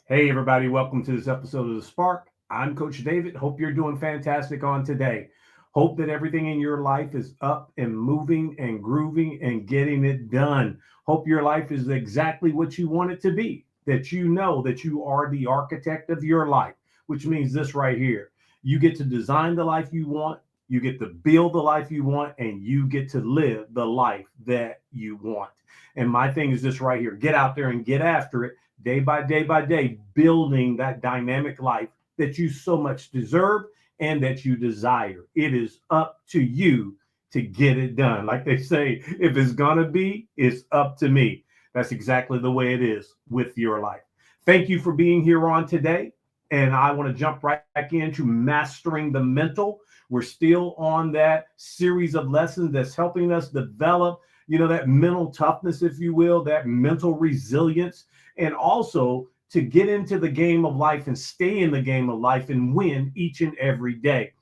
Hey, everybody, welcome to this episode of The Spark. I'm Coach David. Hope you're doing fantastic on today. Hope that everything in your life is up and moving and grooving and getting it done. Hope your life is exactly what you want it to be, that you know that you are the architect of your life, which means this right here. You get to design the life you want, you get to build the life you want, and you get to live the life that you want. And my thing is this right here, get out there and get after it day by day, building that dynamic life that you so much deserve and that you desire. It is up to you to get it done. Like they say, if it's going to be, it's up to me. That's exactly the way it is with your life. Thank you for being here on today. And I want to jump right back into mastering the mental. We're still on that series of lessons that's helping us develop, that mental toughness, if you will, that mental resilience, and also to get into the game of life and stay in the game of life and win each and every day.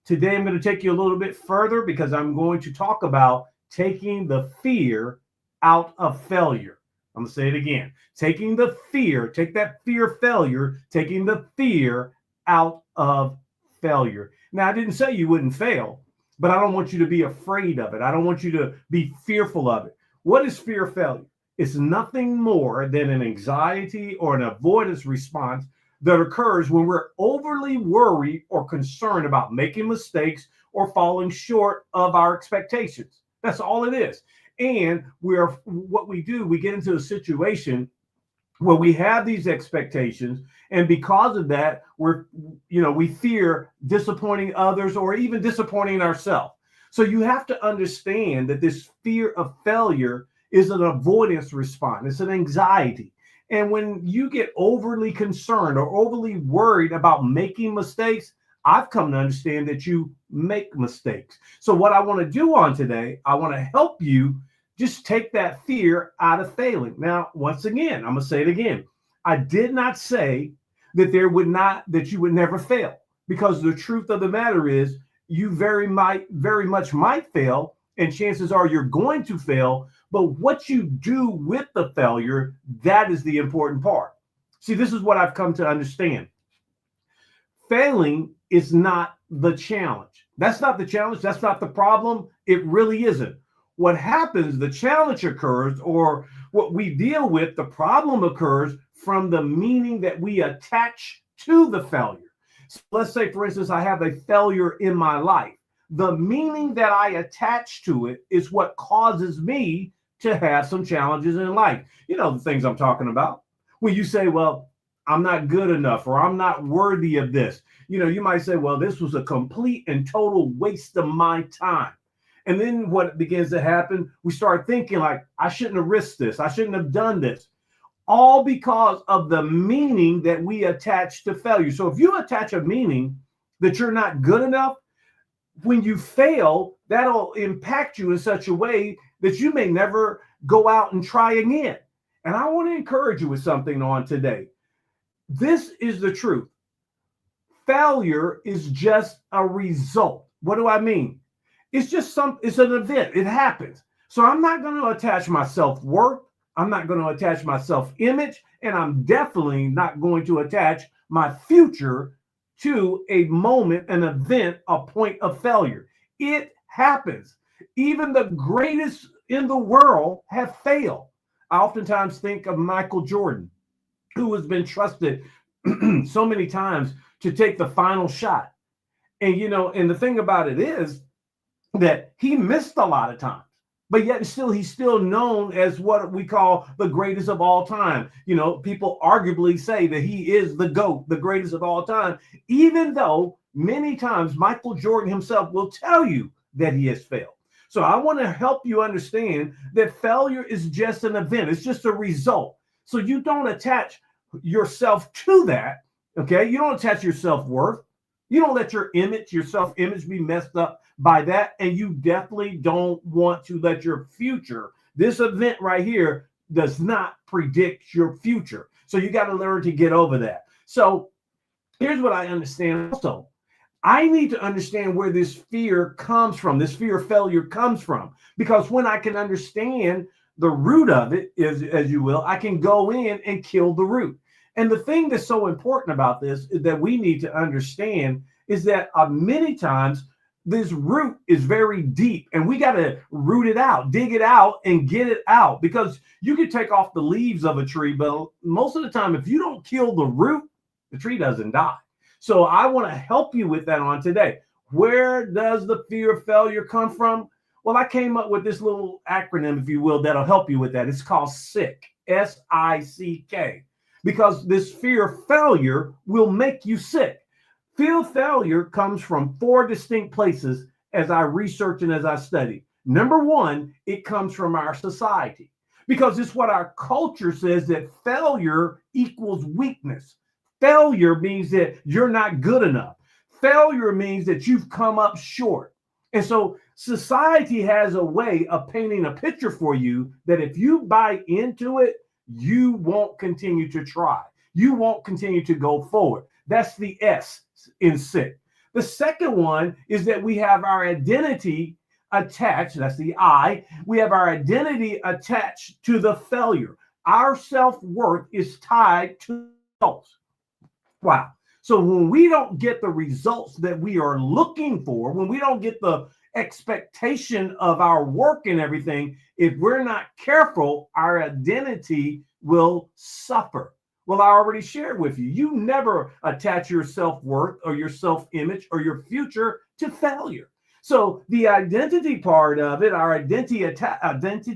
Today, I'm going to take you a little bit further because I'm going to talk about taking the fear out of failure. I'm going to say it again. Take that fear of failure, taking the fear out of failure. Now, I didn't say you wouldn't fail, but I don't want you to be afraid of it. I don't want you to be fearful of it. What is fear of failure? It's nothing more than an anxiety or an avoidance response that occurs when we're overly worried or concerned about making mistakes or falling short of our expectations. That's all it is. And what we do, we get into a situation where we have these expectations, and because of that, we fear disappointing others or even disappointing ourselves. So you have to understand that this fear of failure is an avoidance response. It's an anxiety. And when you get overly concerned or overly worried about making mistakes, I've come to understand that you make mistakes. So what I want to do on today, I want to help you just take that fear out of failing. Now, once again, I'm going to say it again. I did not say that that you would never fail, because the truth of the matter is you very much might fail, and chances are you're going to fail. But what you do with the failure, that is the important part. See, this is what I've come to understand. Failing is not the challenge. That's not the challenge. That's not the problem. It really isn't. What happens, the challenge occurs, or what we deal with, the problem occurs from the meaning that we attach to the failure. So let's say, for instance, I have a failure in my life. The meaning that I attach to it is what causes me to have some challenges in life. You know, the things I'm talking about. When you say, well, I'm not good enough, or I'm not worthy of this. You might say, well, this was a complete and total waste of my time. And then what begins to happen, we start thinking like, I shouldn't have risked this. I shouldn't have done this. All because of the meaning that we attach to failure. So if you attach a meaning that you're not good enough, when you fail, that'll impact you in such a way that you may never go out and try again. And I want to encourage you with something on today. This is the truth. Failure is just a result. What do I mean? It's an event. It happens. So I'm not going to attach my self-worth. I'm not going to attach my self-image, and I'm definitely not going to attach my future to a moment, an event, a point of failure. It happens. Even the greatest in the world have failed. I oftentimes think of Michael Jordan, who has been trusted so many times to take the final shot. And the thing about it is that he missed a lot of times, but yet he's still known as what we call the greatest of all time. People arguably say that he is the GOAT, the greatest of all time, even though many times Michael Jordan himself will tell you that he has failed. So I want to help you understand that failure is just an event. It's just a result. So you don't attach yourself to that. Okay. You don't attach your self-worth. You don't let your self-image be messed up by that. And you definitely don't want to let your future, this event right here, does not predict your future. So you got to learn to get over that. So here's what I understand also. I need to understand where this fear comes from, this fear of failure comes from. Because when I can understand the root of it, is, as you will, I can go in and kill the root. And the thing that's so important about this is that we need to understand is that many times this root is very deep and we got to root it out, dig it out and get it out, because you could take off the leaves of a tree, but most of the time, if you don't kill the root, the tree doesn't die. So I want to help you with that on today. Where does the fear of failure come from? Well, I came up with this little acronym, if you will, that'll help you with that. It's called SICK, SICK, because this fear of failure will make you sick. Fear of failure comes from 4 distinct places as I research and as I study. Number 1, it comes from our society, because it's what our culture says, that failure equals weakness. Failure means that you're not good enough. Failure means that you've come up short. And so society has a way of painting a picture for you that if you buy into it, you won't continue to try. You won't continue to go forward. That's the S in SICK. The second one is that we have our identity attached. That's the I. We have our identity attached to the failure. Our self-worth is tied to results. Wow. So when we don't get the results that we are looking for, when we don't get the expectation of our work and everything, if we're not careful, our identity will suffer. Well, I already shared with you, you never attach your self-worth or your self-image or your future to failure. So the identity part of it, our identity attachment,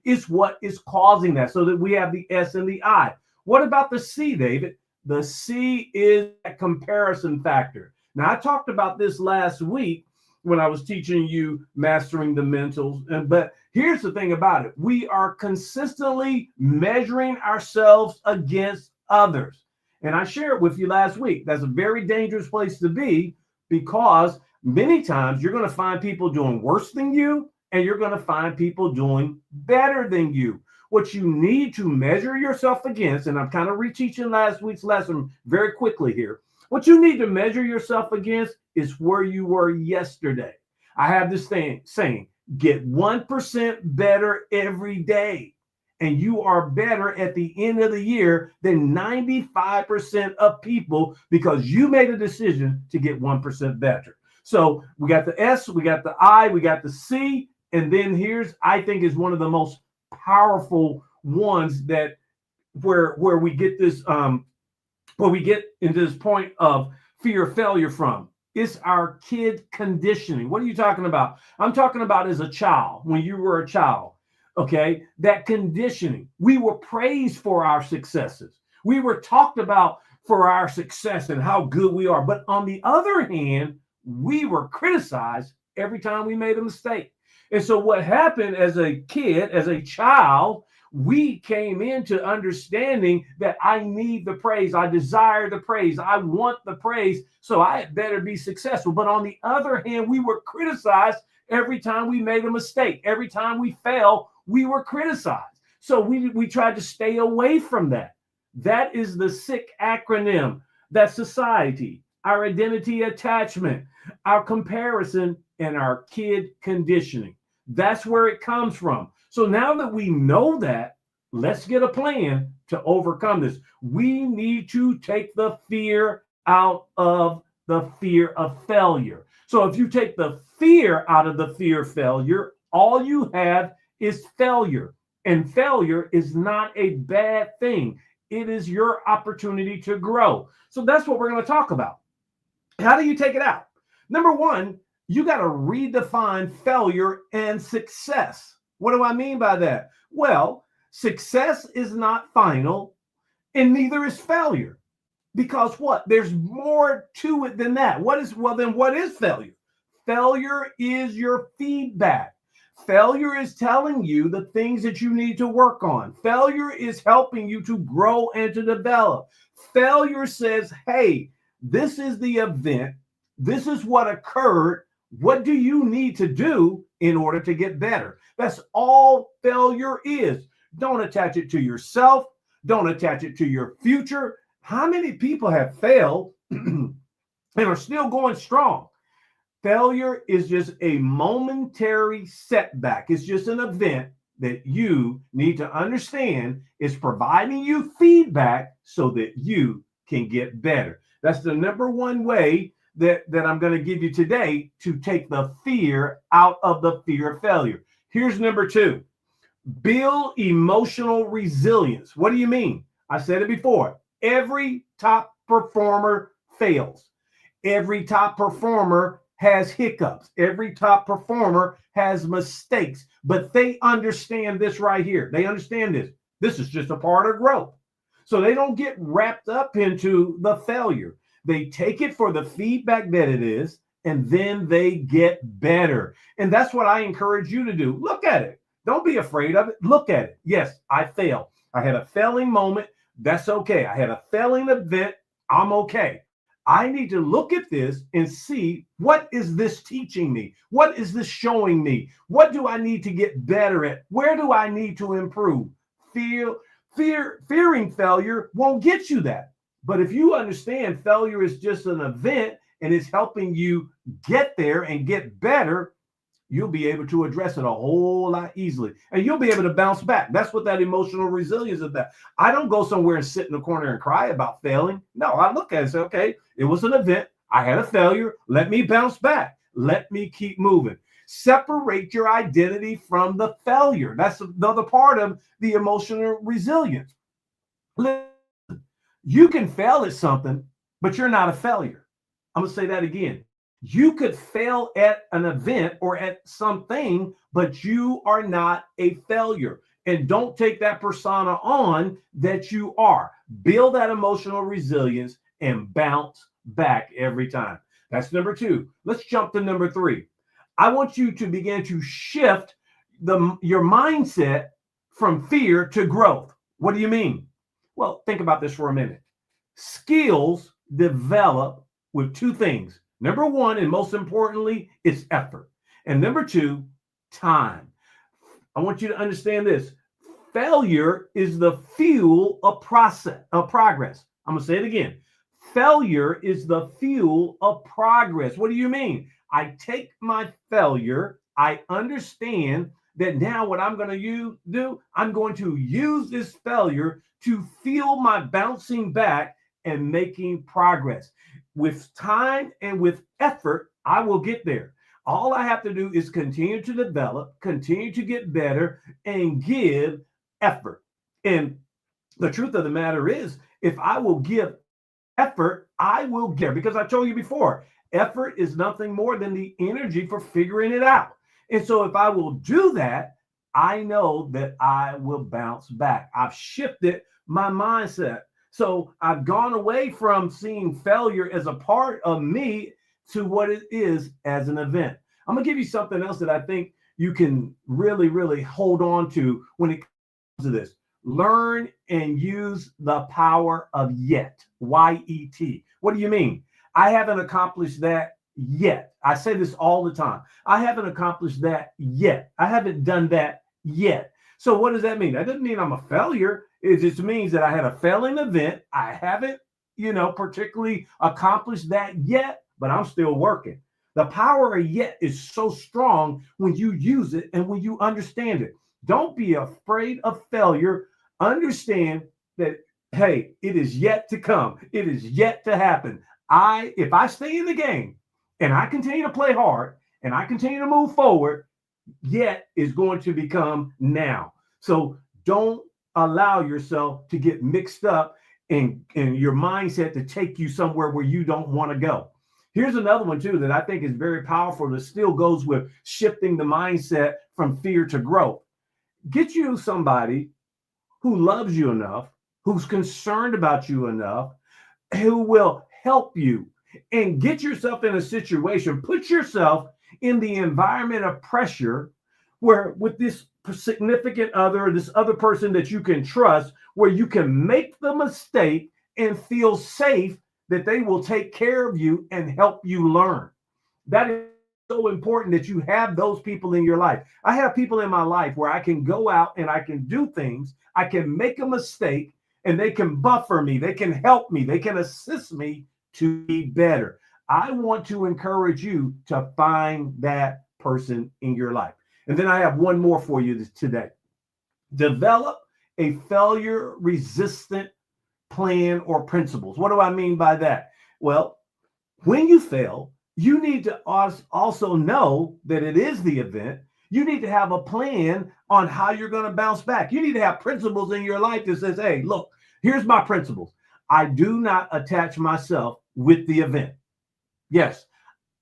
is what is causing that, so that we have the S and the I. What about the C, David? The C is a comparison factor. Now, I talked about this last week when I was teaching you mastering the mentals. But here's the thing about it. We are consistently measuring ourselves against others. And I shared with you last week, that's a very dangerous place to be, because many times you're going to find people doing worse than you, and you're going to find people doing better than you. What you need to measure yourself against, and I'm kind of reteaching last week's lesson very quickly here. What you need to measure yourself against is where you were yesterday. I have this saying, get 1% better every day, and you are better at the end of the year than 95% of people, because you made a decision to get 1% better. So we got the S, we got the I, we got the C, and then here's, I think, is one of the most powerful ones, that where we get this where we get into this point of fear of failure from. It's our kid conditioning. What are you talking about? I'm talking about as a child, when you were a child, okay? That conditioning. We were praised for our successes. We were talked about for our success and how good we are. But on the other hand, we were criticized every time we made a mistake. And so what happened as a kid, as a child, we came into understanding that I need the praise. I desire the praise. I want the praise. So I had better be successful. But on the other hand, we were criticized every time we made a mistake. Every time we fell, we were criticized. So we tried to stay away from that. That is the SICK acronym. That's society, our identity attachment, our comparison, and our kid conditioning. That's where it comes from. So now that we know that, let's get a plan to overcome this. We need to take the fear out of the fear of failure. So if you take the fear out of the fear of failure, all you have is failure. And failure is not a bad thing. It is your opportunity to grow. So that's what we're going to talk about. How do you take it out? Number 1, you got to redefine failure and success. What do I mean by that? Well, success is not final, and neither is failure. Because what? There's more to it than that. What is failure? Failure is your feedback. Failure is telling you the things that you need to work on. Failure is helping you to grow and to develop. Failure says, hey, this is the event. This is what occurred. What do you need to do in order to get better? That's all failure is. Don't attach it to yourself. Don't attach it to your future. How many people have failed and are still going strong? Failure is just a momentary setback. It's just an event that you need to understand is providing you feedback so that you can get better. That's the number one way that I'm going to give you today to take the fear out of the fear of failure. Here's number two: build emotional resilience. What do you mean? I said it before. Every top performer fails. Every top performer has hiccups. Every top performer has mistakes, but they understand this right here. They understand this. This is just a part of growth. So they don't get wrapped up into the failure. They take it for the feedback that it is, and then they get better. And that's what I encourage you to do. Look at it. Don't be afraid of it. Look at it. Yes, I failed. I had a failing moment. That's okay. I had a failing event. I'm okay. I need to look at this and see, what is this teaching me? What is this showing me? What do I need to get better at? Where do I need to improve? Fearing failure won't get you that. But if you understand failure is just an event and it's helping you get there and get better, you'll be able to address it a whole lot easily, and you'll be able to bounce back. That's what that emotional resilience is. That I don't go somewhere and sit in the corner and cry about failing. No, I look at it and say, okay, it was an event. I had a failure. Let me bounce back. Let me keep moving. Separate your identity from the failure. That's another part of the emotional resilience. Listen, you can fail at something, but you're not a failure. I'm going to say that again. You could fail at an event or at something, but you are not a failure. And don't take that persona on that you are. Build that emotional resilience and bounce back every time. That's number two. Let's jump to number three. I want you to begin to shift your mindset from fear to growth. What do you mean? Well, think about this for a minute. Skills develop with two things. Number one, and most importantly, it's effort. And number two, time. I want you to understand this. Failure is the fuel of progress. I'm going to say it again. Failure is the fuel of progress. What do you mean? I take my failure. I understand that now what I'm going to do, I'm going to use this failure to fuel my bouncing back and making progress. With time and with effort, I will get there. All I have to do is continue to develop, continue to get better, and give effort. And the truth of the matter is, if I will give effort, I will get, because I told you before, effort is nothing more than the energy for figuring it out. And so if I will do that, I know that I will bounce back. I've shifted my mindset. So I've gone away from seeing failure as a part of me to what it is as an event. I'm going to give you something else that I think you can really, really hold on to when it comes to this. Learn and use the power of yet. Y-E-T. What do you mean? I haven't accomplished that yet. I say this all the time. I haven't accomplished that yet. I haven't done that yet. So what does that mean? That doesn't mean I'm a failure. It just means that I had a failing event. I haven't, particularly accomplished that yet, but I'm still working. The power of yet is so strong when you use it and when you understand it. Don't be afraid of failure. Understand that, hey, it is yet to come. It is yet to happen. If I stay in the game and I continue to play hard and I continue to move forward, yet is going to become now. So don't allow yourself to get mixed up in your mindset to take you somewhere where you don't want to go. Here's another one too that I think is very powerful that still goes with shifting the mindset from fear to growth. Get you somebody who loves you enough, who's concerned about you enough, who will help you, and get yourself in a situation, put yourself in the environment of pressure where with this significant other, this other person that you can trust, where you can make the mistake and feel safe that they will take care of you and help you learn. That is so important that you have those people in your life. I have people in my life where I can go out and I can do things. I can make a mistake and they can buffer me. They can help me. They can assist me to be better. I want to encourage you to find that person in your life. And then I have one more for you today. Develop a failure resistant plan or principles. What do I mean by that? Well, when you fail, you need to also know that it is the event. You need to have a plan on how you're going to bounce back. You need to have principles in your life that says, hey, look, here's my principles. I do not attach myself with the event. Yes,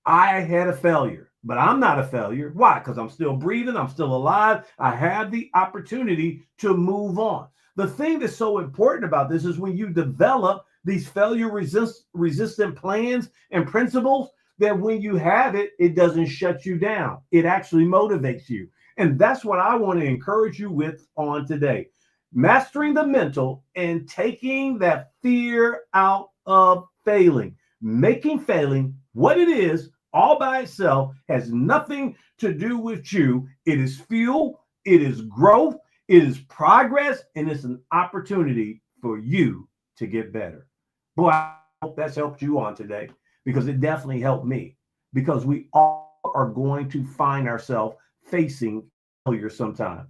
I had a failure, but I'm not a failure. Why? Because I'm still breathing. I'm still alive. I have the opportunity to move on. The thing that's so important about this is when you develop these failure resistant plans and principles, that when you have it, it doesn't shut you down. It actually motivates you. And that's what I want to encourage you with on today. Mastering the mental and taking that fear out of failing. Making failing what it is all by itself has nothing to do with you. It is fuel, it is growth, it is progress, and it's an opportunity for you to get better. Boy, I hope that's helped you on today, because it definitely helped me, because we all are going to find ourselves facing failure sometime.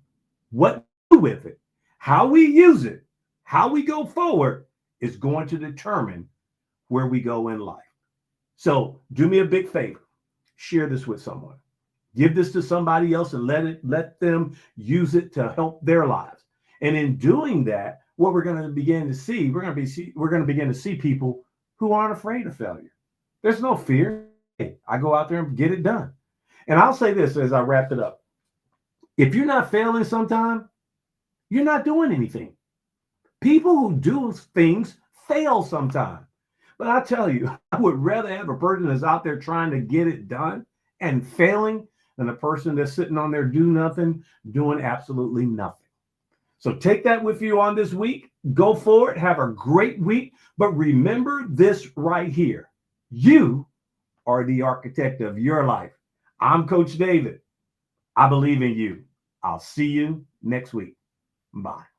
What we do with it, how we use it, how we go forward is going to determine where we go in life. So do me a big favor. Share this with someone. Give this to somebody else and let them use it to help their lives. And in doing that, what we're going to begin to see, we're going to begin to see people who aren't afraid of failure. There's no fear. Hey, I go out there and get it done. And I'll say this as I wrap it up. If you're not failing sometime, you're not doing anything. People who do things fail sometime. But I tell you, I would rather have a person that's out there trying to get it done and failing than a person that's sitting on there do nothing, doing absolutely nothing. So take that with you on this week. Go forward. Have a great week. But remember this right here. You are the architect of your life. I'm Coach David. I believe in you. I'll see you next week. Bye.